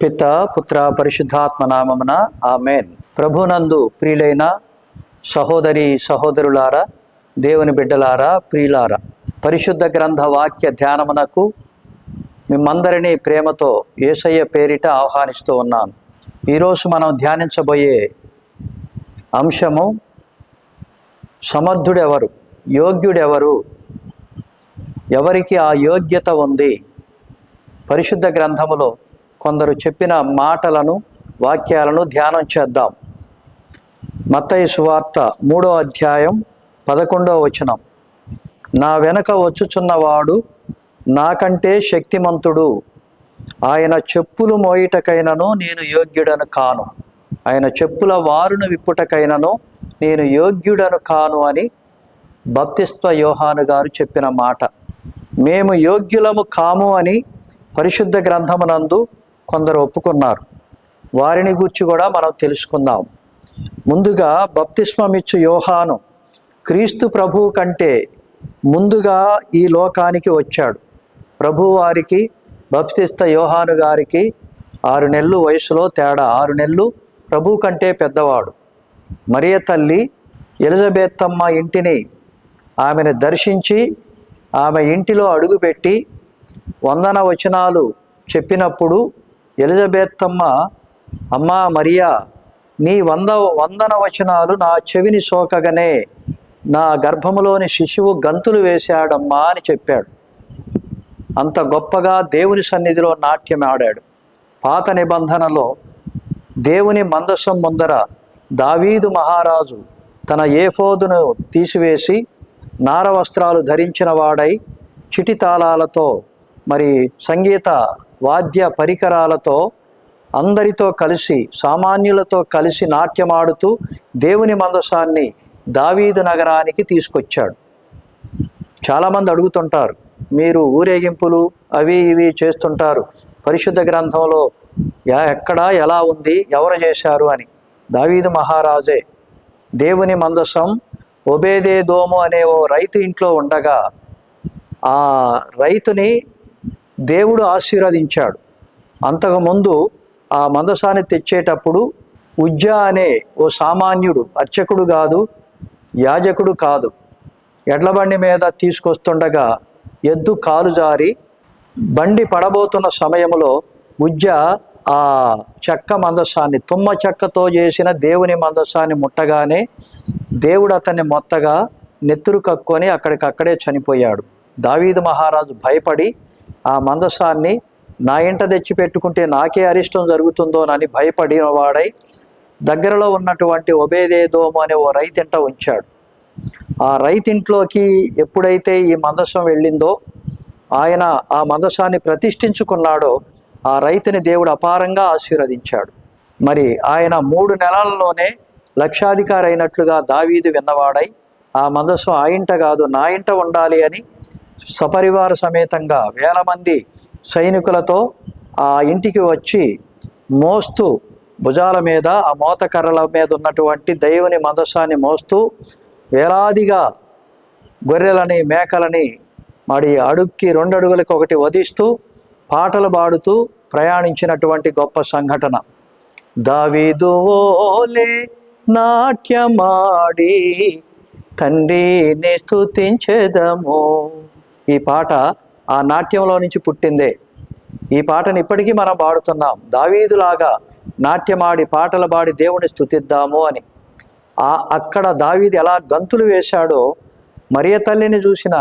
పిత పుత్ర పరిశుద్ధాత్మ నామమున ఆమెన్. ప్రభునందు ప్రియులైన సహోదరి సహోదరులారా, దేవుని బిడ్డలారా, ప్రియులారా, పరిశుద్ధ గ్రంథ వాక్య ధ్యానమునకు మిమ్మందరినీ ప్రేమతో యేసయ్య పేరిట ఆహ్వానిస్తూ ఉన్నాను. ఈరోజు మనం ధ్యానించబోయే అంశము సమర్థుడెవరు, యోగ్యుడెవరు, ఎవరికి ఆ యోగ్యత ఉంది. పరిశుద్ధ గ్రంథములో కొందరు చెప్పిన మాటలను, వాక్యాలను ధ్యానం చేద్దాం. మత్తయి సువార్త 3వ అధ్యాయం 11వ వచనం. నా వెనక వచ్చుచున్నవాడు నాకంటే శక్తిమంతుడు, ఆయన చెప్పులు మోయుటకైనను నేను యోగ్యుడను కాను, ఆయన చెప్పుల వారును విప్పుటకైనను నేను యోగ్యుడను కాను అని బప్తిస్మ యోహాను గారు చెప్పిన మాట. మేము యోగ్యులము కాము అని పరిశుద్ధ గ్రంథమునందు కొందరు ఒప్పుకున్నారు. వారిని గూర్చి కూడా మనం తెలుసుకుందాం. ముందుగా బప్తిస్మమిచ్చు యోహాను క్రీస్తు ప్రభువు కంటే ముందుగా ఈ లోకానికి వచ్చాడు. ప్రభువు వారికి బప్తిస్మ యోహాను గారికి 6 నెలలు వయసులో తేడా. 6 నెలలు ప్రభువు కంటే పెద్దవాడు. మరియ తల్లి ఎలిజబెత్తమ్మ ఇంటిని ఆమెను దర్శించి ఆమె ఇంటిలో అడుగుపెట్టి వందన వచనాలు చెప్పినప్పుడు ఎలిజబెత్తమ్మ, అమ్మా మరియా, నీ వందన వచనాలు నా చెవిని సోకగానే నా గర్భములోని శిశువు గంతులు వేశాడమ్మా అని చెప్పాడు. అంత గొప్పగా దేవుని సన్నిధిలో నాట్యం ఆడాడు. పాత నిబంధనలో దేవుని మందసం ముందర దావీదు మహారాజు తన ఏఫోదును తీసివేసి నార వస్త్రాలు ధరించిన వాడై చిటితాళాలతో మరి సంగీత వాద్య పరికరాలతో అందరితో కలిసి, సామాన్యులతో కలిసి నాట్యమాడుతూ దేవుని మందసాన్ని దావీదు నగరానికి తీసుకొచ్చాడు. చాలామంది అడుగుతుంటారు, మీరు ఊరేగింపులు అవి ఇవి చేస్తుంటారు, పరిశుద్ధ గ్రంథంలో ఎక్కడా ఎలా ఉంది, ఎవరు చేశారు అని. దావీదు మహారాజే దేవుని మందసం ఒబేదేదోము అనే ఓ రైతు ఇంట్లో ఉండగా ఆ రైతుని దేవుడు ఆశీర్వదించాడు. అంతకుముందు ఆ మందసాన్ని తెచ్చేటప్పుడు ఉజ్జా అనే ఓ సామాన్యుడు, అర్చకుడు కాదు, యాజకుడు కాదు, ఎడ్లబండి మీద తీసుకొస్తుండగా ఎద్దు కాలు జారి బండి పడబోతున్న సమయంలో ఉజ్జా ఆ చెక్క మందసాన్ని, తుమ్మ చెక్కతో చేసిన దేవుని మందసాన్ని ముట్టగానే దేవుడు అతన్ని మొత్తగా నెత్తురు కక్కొని అక్కడికక్కడే చనిపోయాడు. దావీదు మహారాజు భయపడి ఆ మందసాన్ని నా ఇంట తెచ్చి పెట్టుకుంటే నాకే అరిష్టం జరుగుతుందోనని భయపడిన వాడై దగ్గరలో ఉన్నటువంటి ఒబేదేదోము అనే ఓ రైతింట ఉంచాడు. ఆ రైతింట్లోకి ఎప్పుడైతే ఈ మందసం వెళ్ళిందో, ఆయన ఆ మందసాన్ని ప్రతిష్ఠించుకున్నాడో, ఆ రైతుని దేవుడు అపారంగా ఆశీర్వదించాడు. మరి ఆయన 3 నెలల్లోనే లక్షాధికారి అయినట్లుగా దావీదు విన్నవాడై ఆ మందసం ఆ ఇంట కాదు నా ఇంట ఉండాలి అని సపరివార సమేతంగా వేల మంది సైనికులతో ఆ ఇంటికి వచ్చి మోస్తూ, భుజాల మీద ఆ మోతకర్రల మీద ఉన్నటువంటి దేవుని మందసాన్ని మోస్తూ వేలాదిగా గొర్రెలని మేకలని మరి అడుక్కి 2 అడుగులకు ఒకటి వధిస్తూ పాటలు పాడుతూ ప్రయాణించినటువంటి గొప్ప సంఘటన. దావీదు ఓలే నాట్యమాడి తండ్రిని స్తుతించెదము. ఈ పాట ఆ నాట్యంలో నుంచి పుట్టిందే. ఈ పాటను ఇప్పటికీ మనం పాడుతున్నాం. దావీదులాగా నాట్యమాడి పాటలు పాడి దేవుని స్తుతిద్దాము అని. అక్కడ దావీదు ఎలా గంతులు వేశాడో, మరియ తల్లిని చూసిన,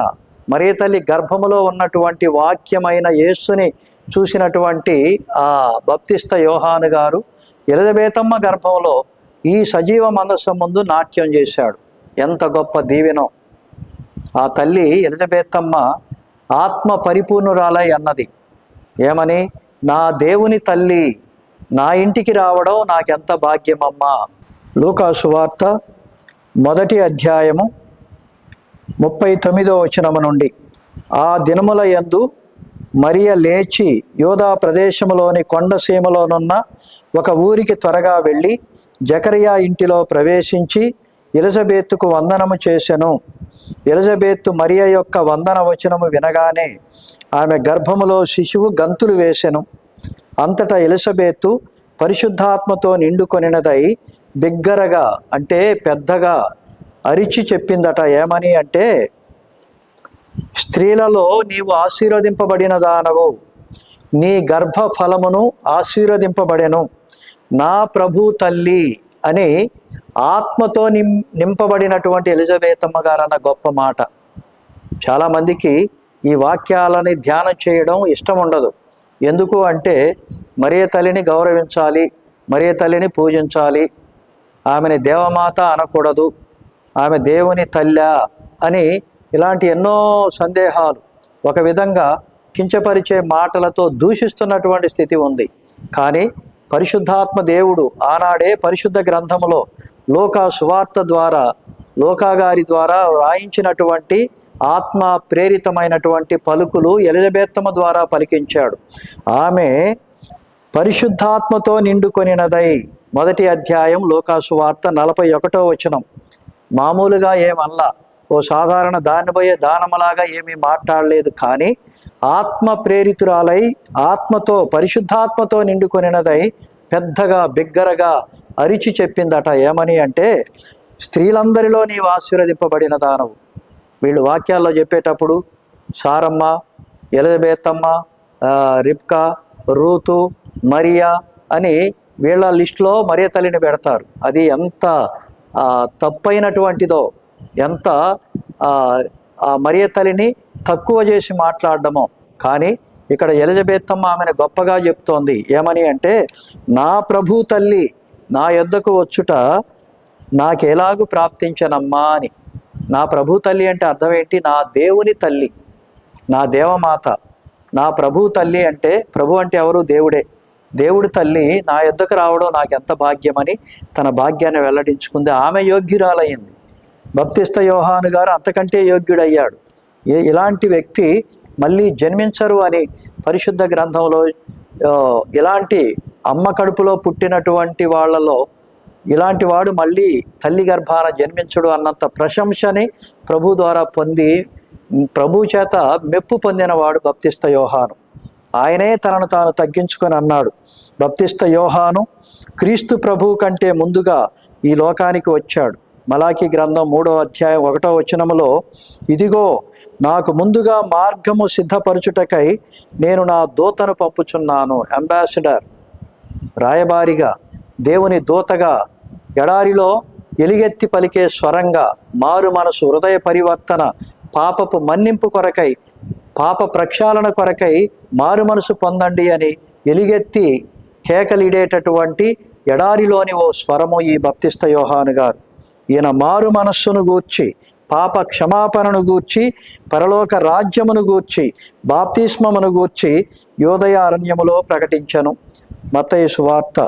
మరియ తల్లి గర్భములో ఉన్నటువంటి వాక్యమైన యేసుని చూసినటువంటి ఆ బప్తిస్మ యోహాను గారు ఎలిజబెతమ్మ గర్భంలో ఈ సజీవ మందసం ముందు నాట్యం చేశాడు. ఎంత గొప్ప దీవెనో. ఆ తల్లి ఎలిజబెతమ్మ ఆత్మ పరిపూర్ణురాలై అన్నది ఏమని, నా దేవుని తల్లి నా ఇంటికి రావడం నాకెంత భాగ్యమమ్మా. లూకా సువార్త 1వ అధ్యాయము 39వ వచనము నుండి. ఆ దినముల యందు మరియ లేచి యోధా ప్రదేశములోని కొండసీమలోనున్న ఒక ఊరికి త్వరగా వెళ్ళి జకరియా ఇంటిలో ప్రవేశించి ఎలిజబెత్తుకు వందనము చేసెను. ఎలిజబెత్తు మరియ యొక్క వందన వచనము వినగానే ఆమె గర్భములో శిశువు గంతులు వేసెను. అంతటా ఎలిజబెతు పరిశుద్ధాత్మతో నిండుకొనినదై బిగ్గరగా అంటే పెద్దగా అరిచి చెప్పిందట. ఏమని అంటే, స్త్రీలలో నీవు ఆశీర్వదింపబడిన దానవు, నీ గర్భ ఫలమును ఆశీర్వదింపబడెను. నా ప్రభు తల్లి అని ఆత్మతో నింపబడినటువంటి ఎలిజబెతమ్మ గారు అన్న గొప్ప మాట. చాలామందికి ఈ వాక్యాలని ధ్యానం చేయడం ఇష్టం ఉండదు. ఎందుకు అంటే, మరియ తల్లిని గౌరవించాలి, మరియ తల్లిని పూజించాలి, ఆమెని దేవమాత అనకూడదు, ఆమె దేవుని తల్లా అని ఇలాంటి ఎన్నో సందేహాలు, ఒక విధంగా కించపరిచే మాటలతో దూషిస్తున్నటువంటి స్థితి ఉంది. కానీ పరిశుద్ధాత్మ దేవుడు ఆనాడే పరిశుద్ధ గ్రంథములో లోకా సువార్త ద్వారా, లోకా గారి ద్వారా రాయించినటువంటి ఆత్మ ప్రేరితమైనటువంటి పలుకులు ఎలిజబెతమ్మ ద్వారా పలికించాడు. ఆమె పరిశుద్ధాత్మతో నిండుకొనినదై, మొదటి అధ్యాయం లోకా సువార్త 41వ వచనం. మామూలుగా ఏమల్లా, ఓ సాధారణ దానిపోయే దానములాగా ఏమీ మాట్లాడలేదు. కానీ ఆత్మ ప్రేరితురాలై ఆత్మతో, పరిశుద్ధాత్మతో నిండుకొనినదై పెద్దగా బిగ్గరగా అరిచి చెప్పిందట. ఏమని అంటే, స్త్రీలందరిలో నీవు ఆశీర్వదింపబడిన దానవు. వీళ్ళు వాక్యాల్లో చెప్పేటప్పుడు సారమ్మ, ఎలిజబెతమ్మ, రిబ్కా, రూతు, మరియా అని వీళ్ళ లిస్టులో మరియ తల్లిని పెడతారు. అది ఎంత తప్పైనటువంటిదో, ఎంత మరియ తల్లిని తక్కువ చేసి మాట్లాడడమో. కానీ ఇక్కడ ఎలిజబెతమ్మ ఆమెను గొప్పగా చెప్తోంది. ఏమని అంటే, నా ప్రభు తల్లి నా యొద్దకు వచ్చుట నాకెలాగూ ప్రాప్తించనమ్మా అని. నా ప్రభు తల్లి అంటే అర్థం ఏంటి? నా దేవుని తల్లి, నా దేవమాత. నా ప్రభు తల్లి అంటే, ప్రభు అంటే ఎవరు? దేవుడే. దేవుడి తల్లి నా యొద్దకు రావడం నాకెంత భాగ్యమని తన భాగ్యాన్ని వెల్లడించుకుంది. ఆమె యోగ్యురాలయ్యింది. బప్తిస్త యోహాను గారు అంతకంటే యోగ్యుడయ్యాడు. ఇలాంటి వ్యక్తి మళ్ళీ జన్మించరు అని పరిశుద్ధ గ్రంథంలో, ఇలాంటి అమ్మ కడుపులో పుట్టినటువంటి వాళ్ళలో ఇలాంటి వాడు మళ్ళీ తల్లి గర్భాన జన్మించడు అన్నంత ప్రశంసని ప్రభు ద్వారా పొంది, ప్రభు చేత మెప్పు పొందినవాడు బప్తిస్త యోహాను. ఆయనే తనను తాను తగ్గించుకొని అన్నాడు. బప్తిస్త యోహాను క్రీస్తు ప్రభు కంటే ముందుగా ఈ లోకానికి వచ్చాడు. మలాకీ గ్రంథం 3వ అధ్యాయం 1వ వచనములో, ఇదిగో నాకు ముందుగా మార్గము సిద్ధపరచుటకై నేను నా దూతను పంపుచున్నాను. అంబాసిడర్, రాయబారిగా, దేవుని దూతగా, ఎడారిలో ఎలుగెత్తి పలికే స్వరంగా, మారు మనసు, హృదయ పరివర్తన, పాపపు మన్నింపు కొరకై, పాప ప్రక్షాళన కొరకై మారు మనసు పొందండి అని ఎలుగెత్తి కేకలిడేటటువంటి ఎడారిలోని ఓ స్వరము ఈ బప్తిస్త యోహాను గారు. ఈయన మారు మనస్సును గూర్చి, పాప క్షమాపణను గూర్చి, పరలోక రాజ్యమును గూర్చి, బాప్తిస్మమును గూర్చి యోదయ అరణ్యములో ప్రకటించను. మత్తయి సువార్త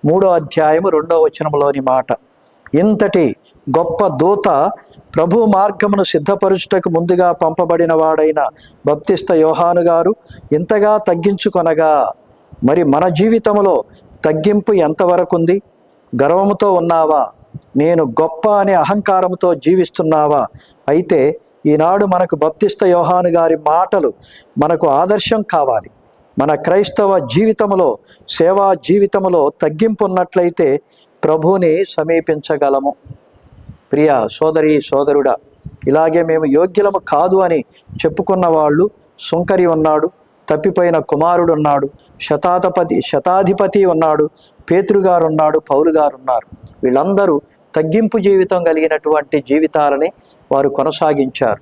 3వ అధ్యాయము 2వ వచనములోని మాట. ఇంతటి గొప్ప దూత ప్రభు మార్గమును సిద్ధపరుచుటకు ముందుగా పంపబడిన వాడైన బప్తిస్త యోహాను గారు ఇంతగా తగ్గించుకొనగా, మరి మన జీవితంలో తగ్గింపు ఎంతవరకు ఉంది? గర్వముతో ఉన్నావా? నేను గొప్ప అనే అహంకారంతో జీవిస్తున్నావా? అయితే ఈనాడు మనకు బప్తిస్త యోహాను గారి మాటలు మనకు ఆదర్శం కావాలి. మన క్రైస్తవ జీవితంలో, సేవా జీవితంలో తగ్గింపు ఉన్నట్లయితే ప్రభువుని సమీపించగలము. ప్రియ సోదరి సోదరుడా, ఇలాగే మేము యోగ్యులము కాదు అని చెప్పుకున్న వాళ్ళు, సుంకరి ఉన్నాడు, తప్పిపోయిన కుమారుడు ఉన్నాడు, శతాధిపతి ఉన్నాడు, పేతురుగారు ఉన్నాడు, పౌలు గారు ఉన్నారు. వీళ్ళందరూ తగ్గింపు జీవితం కలిగినటువంటి జీవితాలని వారు కొనసాగించారు.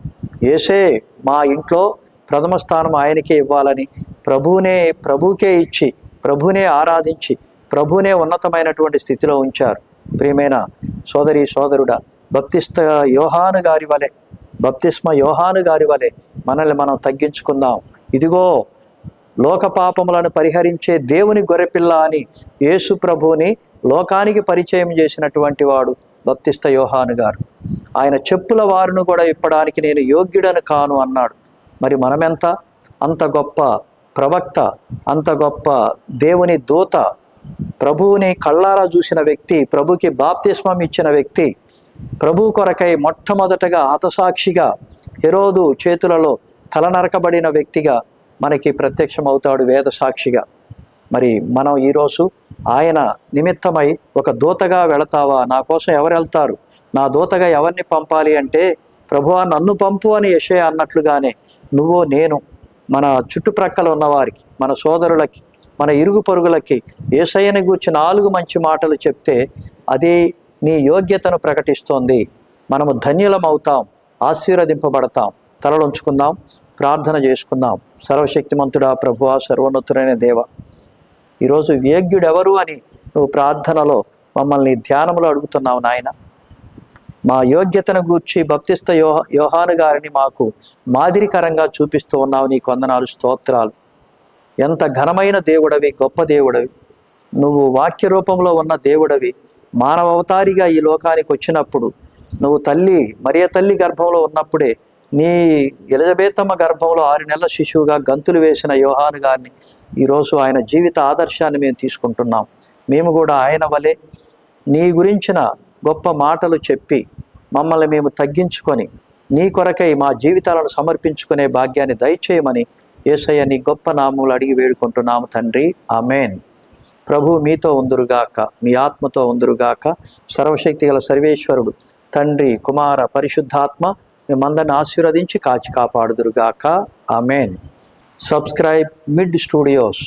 యేసే మా ఇంట్లో ప్రథమ స్థానం ఆయనకే ఇవ్వాలని ప్రభువుకే ఇచ్చి, ప్రభువునే ఆరాధించి, ప్రభువునే ఉన్నతమైనటువంటి స్థితిలో ఉంచారు. ప్రియమైన సోదరి సోదరుడా, బప్తిస్మ యోహాను గారి వలె మనల్ని మనం తగ్గించుకుందాం. ఇదిగో లోక పాపములను పరిహరించే దేవుని గొర్రెపిల్ల అని యేసు ప్రభువుని లోకానికి పరిచయం చేసినటువంటి వాడు బప్తిస్త యోహాను గారు. ఆయన చెప్పుల వారును కూడా ఇప్పడానికి నేను యోగ్యుడను కాను అన్నాడు. మరి మనమెంత? అంత గొప్ప ప్రవక్త, అంత గొప్ప దేవుని దూత, ప్రభువుని కళ్ళారా చూసిన వ్యక్తి, ప్రభుకి బాప్తిస్మం ఇచ్చిన వ్యక్తి, ప్రభు కొరకై మొట్టమొదటగా హతసాక్షిగా హెరోదు చేతులలో తలనరకబడిన వ్యక్తిగా మనకి ప్రత్యక్షమవుతాడు వేద సాక్షిగా. మరి మనం ఈరోజు ఆయన నిమిత్తమై ఒక దూతగా వెళతావా? నా కోసం ఎవరు వెళ్తారు? నా దూతగా ఎవరిని పంపాలి అంటే, ప్రభువా నన్ను పంపు అని యెషయా అన్నట్లుగానే నువ్వు నేను మన చుట్టుప్రక్కల ఉన్నవారికి, మన సోదరులకి, మన ఇరుగు పొరుగులకి యేసయ్యని గూర్చి 4 మంచి మాటలు చెప్తే అది నీ యోగ్యతను ప్రకటిస్తోంది. మనము ధన్యులం అవుతాం, ఆశీర్వదింపబడతాం. తలలుంచుకుందాం, ప్రార్థన చేసుకుందాం. సర్వశక్తిమంతుడా, ప్రభువా, సర్వోన్నతుడైన దేవ, ఈరోజు యోగ్యుడెవరు అని నువ్వు ప్రార్థనలో మమ్మల్ని ధ్యానంలో అడుగుతున్నావు నాయన. మా యోగ్యతను గూర్చి బప్తిస్త యోహాను గారిని మాకు మాదిరికరంగా చూపిస్తూ ఉన్నావు. నీకు వందనాలు, స్తోత్రాలు. ఎంత ఘనమైన దేవుడవి, గొప్ప దేవుడవి. నువ్వు వాక్య రూపంలో ఉన్న దేవుడవి. మానవ అవతారిగా ఈ లోకానికి వచ్చినప్పుడు నువ్వు మరియ తల్లి గర్భంలో ఉన్నప్పుడే నీ ఎలిజబెతమ్మ గర్భంలో 6 నెలల శిశువుగా గంతులు వేసిన యోహాను గారిని ఈరోజు ఆయన జీవిత ఆదర్శాన్ని మేము తీసుకుంటున్నాం. మేము కూడా ఆయన వలె నీ గురించిన గొప్ప మాటలు చెప్పి మమ్మల్ని మేము తగ్గించుకొని నీ కొరకై మా జీవితాలను సమర్పించుకునే భాగ్యాన్ని దయచేయమని యేసయ్య నీ గొప్ప నామములు అడిగి వేడుకుంటున్నాము తండ్రి. ఆమేన్. ప్రభు మీతో ఉందురుగాక, మీ ఆత్మతో ఉందురుగాక. సర్వశక్తి గల సర్వేశ్వరుడు తండ్రి, కుమార, పరిశుద్ధాత్మ మిమ్మందరిని ఆశీర్వదించి కాచి కాపాడుదురుగాక. ఆమేన్. Subscribe mid studios.